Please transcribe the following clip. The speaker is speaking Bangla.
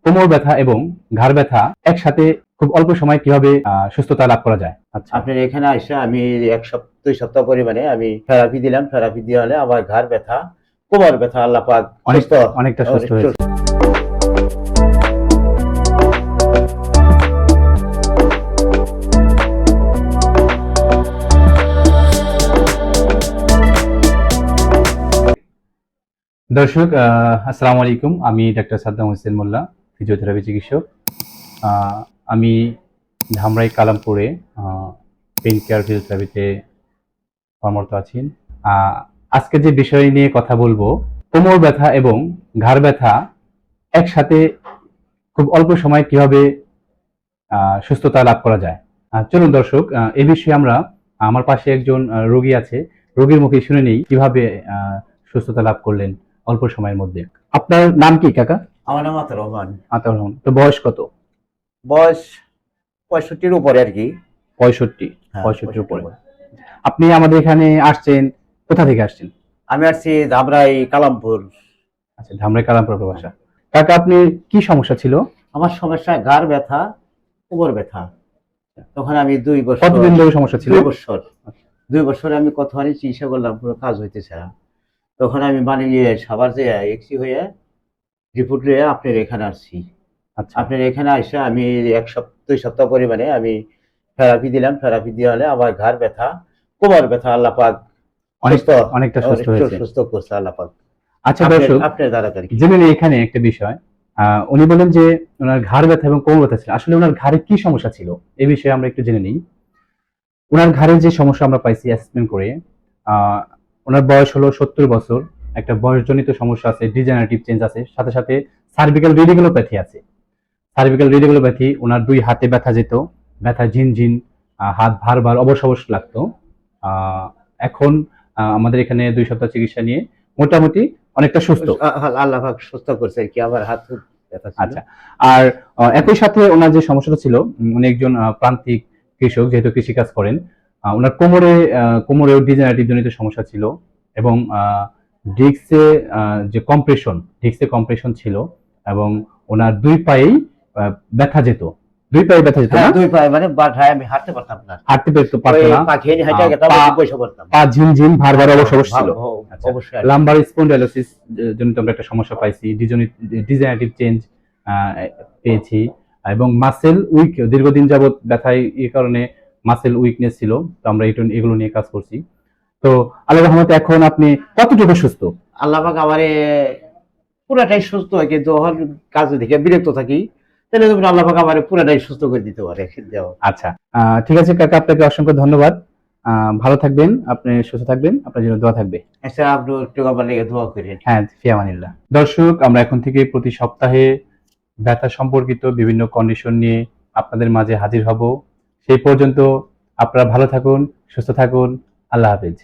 কোমর ব্যথা এবং ঘাড় ব্যথা একসাথে খুব অল্প সময় কিভাবে সুস্থতা লাভ করা যায়। আচ্ছা, আপনার এখানে আসে আমি 1 সপ্তাহ 2 সপ্তাহ পরিমাণে আমি থেরাপি দিলাম। থেরাপি দেওয়ালে আমার ঘাড় ব্যথা, কোমর ব্যথা আল্লাহ পাক অনেকটা সুস্থ হয়েছে। দর্শক, আসসালামু আলাইকুম। আমি ডাক্তার সাদ্দাম হোসেন মোল্লা, ফিজিওথেরাপি চিকিৎসক। আমি ধামরাই কালামপুরে পেইন কেয়ার ফিজিওথেরাপিতে কর্মরত আছি। আজকে যে বিষয় নিয়ে কথা বলবো, কোমর ব্যথা এবং ঘাড় ব্যথা একসাথে খুব অল্প সময় কিভাবে সুস্থতা লাভ করা যায়। চলুন দর্শক, এই বিষয়ে আমরা আমার পাশে একজন রোগী আছে, রোগীর মুখে শুনে নেই কিভাবে সুস্থতা লাভ করলেন অল্প সময়ের মধ্যে। আপনার নাম কি কাকা? আমার নাম আতাউর রহমান। আতাউর রহমান। তো বয়স কত? বয়স 65-র উপরে আর কি। 65 উপরে। আপনি আমাদের এখানে আসছেন, কোথা থেকে আসছেন? আমি আসছি ধামরাই কালামপুর। আচ্ছা, ধামরাই কালামপুর বাসা। কাকা, আপনি কি সমস্যা ছিল? আমার সমস্যা ঘাড় ব্যথা, কোমর ব্যথা। তখন আমি 2 বছর। কতদিন ধরে সমস্যা ছিল? 2 বছর। 2 বছরে আমি কতখানি চিকিৎসা করলাম, পুরো কাজ হইতেছে না। তখন আমি সাভার যে এক্সি হয়ে রিপোর্ট নিয়ে আপনার এখানে আসছি। আচ্ছা, আপনার এখানে আসে আমি 2 সপ্তাহ পরিমাণে আমি থেরাপি দিলাম। থেরাপি দেওয়ালে আমার ঘাড় ব্যথা, কোমর ব্যথা আল্লাহ পাক অনেকটা সুস্থ হয়েছে। সুস্থ করছে আল্লাহ পাক। আচ্ছা দর্শক, আপনার দ্বারা জেনে নিই এখানে একটা বিষয়। উনি বলেন যে ওনার ঘাড় ব্যথা এবং কোমর ব্যথা ছিল। আসলে ওনার ঘাড়ে কি সমস্যা ছিল এই বিষয়ে আমরা একটু জেনে নিই। ওনার ঘাড়ের যে সমস্যা আমরা পাইছি অ্যাসেসমেন্ট করে, ওনার বয়স হলো 70 বছর। একটা বয়সজনিত সমস্যা আছে, ডিজেনারেটিভ চেঞ্জ আছে, সাথে সাথে সার্ভিক্যাল রেডিকুলোপ্যাথি আছে। সার্ভিক্যাল রেডিকুলোপ্যাথি, ওনার 2 হাতে ব্যথা যেত, ব্যথা ঝিনঝিন, হাত ভার ভার অবশ অবশ লাগতো। এখন আমাদের এখানে 2 সপ্তাহ চিকিৎসা নিয়ে মোটামুটি অনেকটা সুস্থ। আল্লাহ পাক সুস্থ করছে কি, আমার হাত ব্যথা ছিল। আচ্ছা, আর একই সাথে ওনার যে সমস্যাটা ছিল, উনি একজন প্রান্তিক কৃষক, যেহেতু কৃষিকাজ করেন। ওনার কোমরেও ডিজেনারেটিভ জনিত সমস্যা ছিল এবং ডিস্কে কম্প্রেশন ছিল এবং ওনার 2 পায়েই ব্যথা যেত। 2 পায়ে ব্যথা যেত না? 2 পায়ে মানে বাঠায় আমি হাঁটতে পারতাম না। হাঁটতে পারতো না। পা খেয়ে হাঁটা গেতাম, বসে পড়তাম। পা ঝিনঝিন ভার ভার অবশ অবশ ছিল। অবশ্যই। লাম্বার স্পন্ডাইলোসিস জনিত আমরা একটা সমস্যা পাইছি, ডিজেনারেটিভ চেঞ্জ পেয়েছি এবং মাসেল উইক, দীর্ঘদিন যাবত ব্যথায় এই কারণে মাসেল উইকনেস ছিল। তো আমরা এগুলো নিয়ে কাজ করছি। তো আল্লাহর রহমতে এখন আপনি কতটুকু সুস্থ? আল্লাহ পাক আমারে পুরাটাই সুস্থ হয়, কিন্তু কাজ থেকে বিরক্ত থাকি, তাহলে তুমি আল্লাহ পাক আমারে পুরাটাই সুস্থ করে দিতে পারে। আচ্ছা, ঠিক আছে কাকা, আপনাকে অসংখ্য ধন্যবাদ। ভালো থাকবেন, আপনি সুস্থ থাকবেন, আপনার জন্য দোয়া থাকবে। আচ্ছা, আপনি একটু আমার লেগে দোয়া করেন। হ্যাঁ, ফি আমানিল্লাহ। দর্শক, আমরা এখন থেকে প্রতি সপ্তাহে ব্যথা সম্পর্কিত বিভিন্ন কন্ডিশন নিয়ে আপনাদের মাঝে হাজির হব। সেই পর্যন্ত আপনারা ভালো থাকুন, সুস্থ থাকুন। আল্লাহ হাফেজ।